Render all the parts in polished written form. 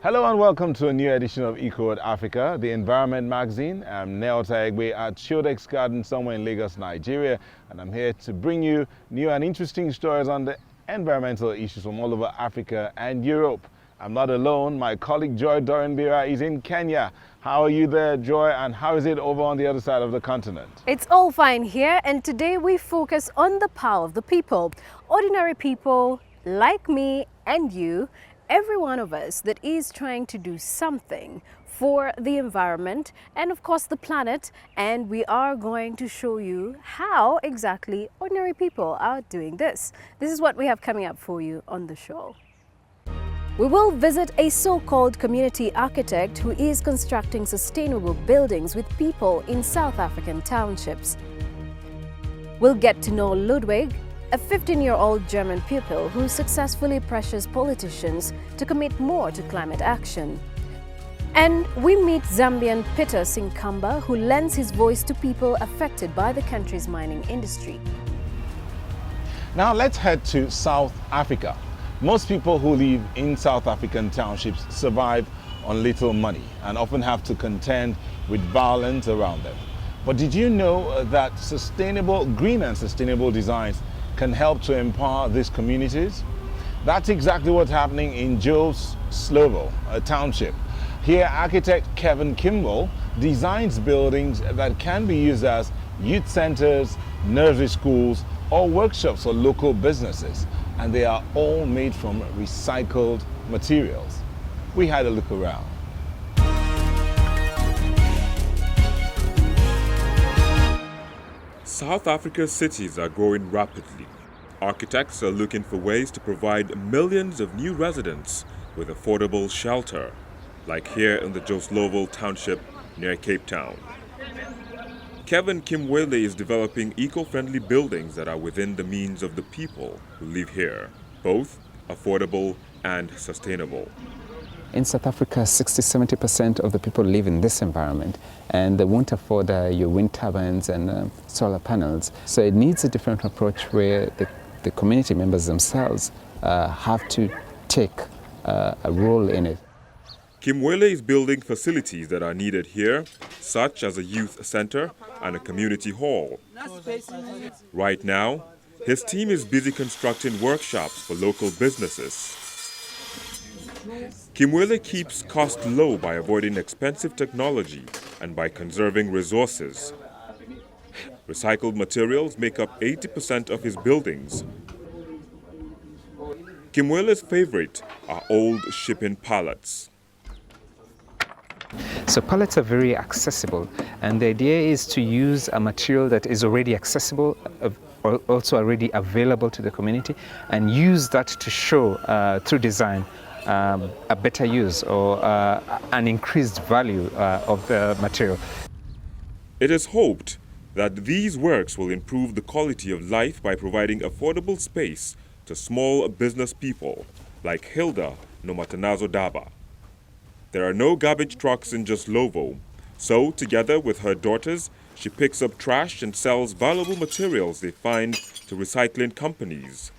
Hello and welcome to a new edition of Eco Africa, the environment magazine. I'm Neo Taegbe at Shodex Garden somewhere in Lagos, Nigeria, and I'm here to bring you new and interesting stories on the environmental issues from all over Africa and Europe. I'm not alone. My colleague Joy Dorenbira is in Kenya. How are you there, Joy, and how is it over on the other side of the continent? It's all fine here, and today we focus on the power of the people. Ordinary people like me and you, every one of us that is trying to do something for the environment and of course the planet, and we are going to show you how exactly ordinary people are doing this. This is what we have coming up for you on the show. We will visit a so-called community architect who is constructing sustainable buildings with people in South African townships. We'll get to know Ludwig, a 15-year-old German pupil who successfully pressures politicians to commit more to climate action. And we meet Zambian Peter Sinkamba, who lends his voice to people affected by the country's mining industry. Now let's head to South Africa. Most people who live in South African townships survive on little money and often have to contend with violence around them. But did you know that green and sustainable designs can help to empower these communities? That's exactly what's happening in Joe's Slovo, a township. Here, architect Kelvin Kimwele designs buildings that can be used as youth centers, nursery schools, or workshops for local businesses. And they are all made from recycled materials. We had a look around. South Africa's cities are growing rapidly. Architects are looking for ways to provide millions of new residents with affordable shelter, like here in the Joslovo township near Cape Town. Kelvin Kimwele is developing eco-friendly buildings that are within the means of the people who live here, both affordable and sustainable. In South Africa, 60–70% of the people live in this environment, and they won't afford your wind turbines and solar panels. So it needs a different approach where the community members themselves have to take a role in it. Kimwele is building facilities that are needed here, such as a youth center and a community hall. Right now, his team is busy constructing workshops for local businesses. Kimwele keeps costs low by avoiding expensive technology and by conserving resources. Recycled materials make up 80% of his buildings. Kimwele's favorite are old shipping pallets. So pallets are very accessible, and the idea is to use a material that is already accessible, also already available to the community, and use that to show through design a better use or an increased value of the material. It is hoped that these works will improve the quality of life by providing affordable space to small business people like Hilda Nomatanazo Daba. There are no garbage trucks in Joslovo, so together with her daughters, she picks up trash and sells valuable materials they find to recycling companies.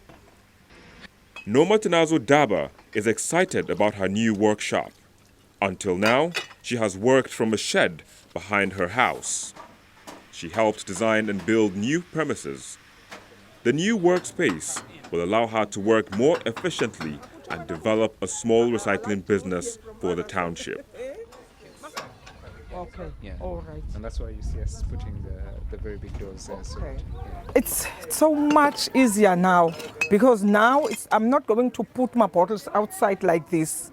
Nomatanazo Daba is excited about her new workshop. Until now, she has worked from a shed behind her house. She helped design and build new premises. The new workspace will allow her to work more efficiently and develop a small recycling business for the township. Okay, Yeah. all right. And that's why you see us putting the very big doors there. So Okay. It's so much easier now because now I'm not going to put my bottles outside like this.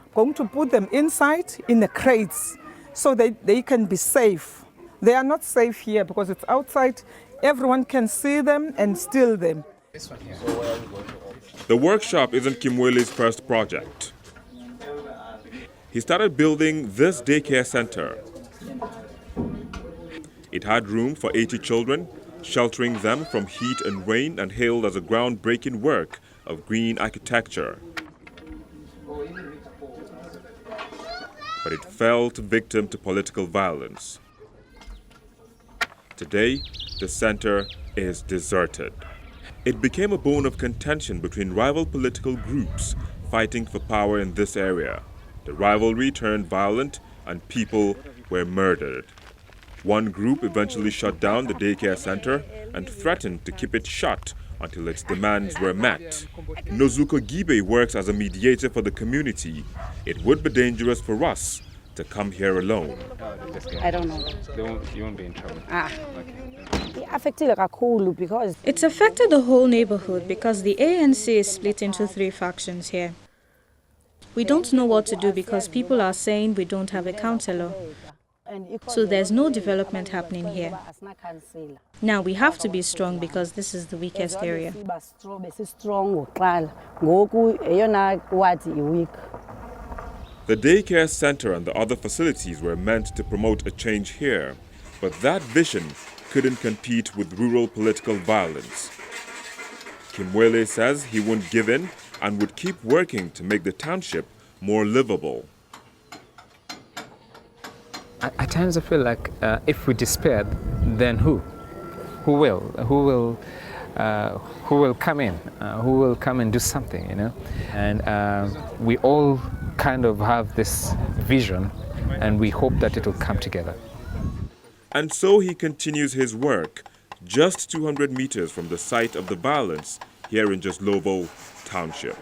I'm going to put them inside in the crates so they can be safe. They are not safe here because it's outside. Everyone can see them and steal them. this one here. The workshop isn't Kimwele's first project. He started building this daycare center. It had room for 80 children, sheltering them from heat and rain, and hailed as a groundbreaking work of green architecture. But it fell victim to political violence. Today, the center is deserted. It became a bone of contention between rival political groups fighting for power in this area. The rivalry turned violent and people were murdered. One group eventually shut down the daycare center and threatened to keep it shut until its demands were met. Nozuko Gibe works as a mediator for the community. It would be dangerous for us to come here alone. I don't know. You won't be in trouble. It's affected the whole neighborhood because the ANC is split into 3 factions here. We don't know what to do because people are saying we don't have a councillor. So there's no development happening here. Now we have to be strong because this is the weakest area. The daycare center and the other facilities were meant to promote a change here, but that vision couldn't compete with rural political violence. Kimwele says he won't give in and would keep working to make the township more livable. At times I feel like if we despair, then who? Who will? Who will come in? Who will come and do something, you know? And we all kind of have this vision and we hope that it will come together. And so he continues his work just 200 meters from the site of the violence here in Joslovo Township.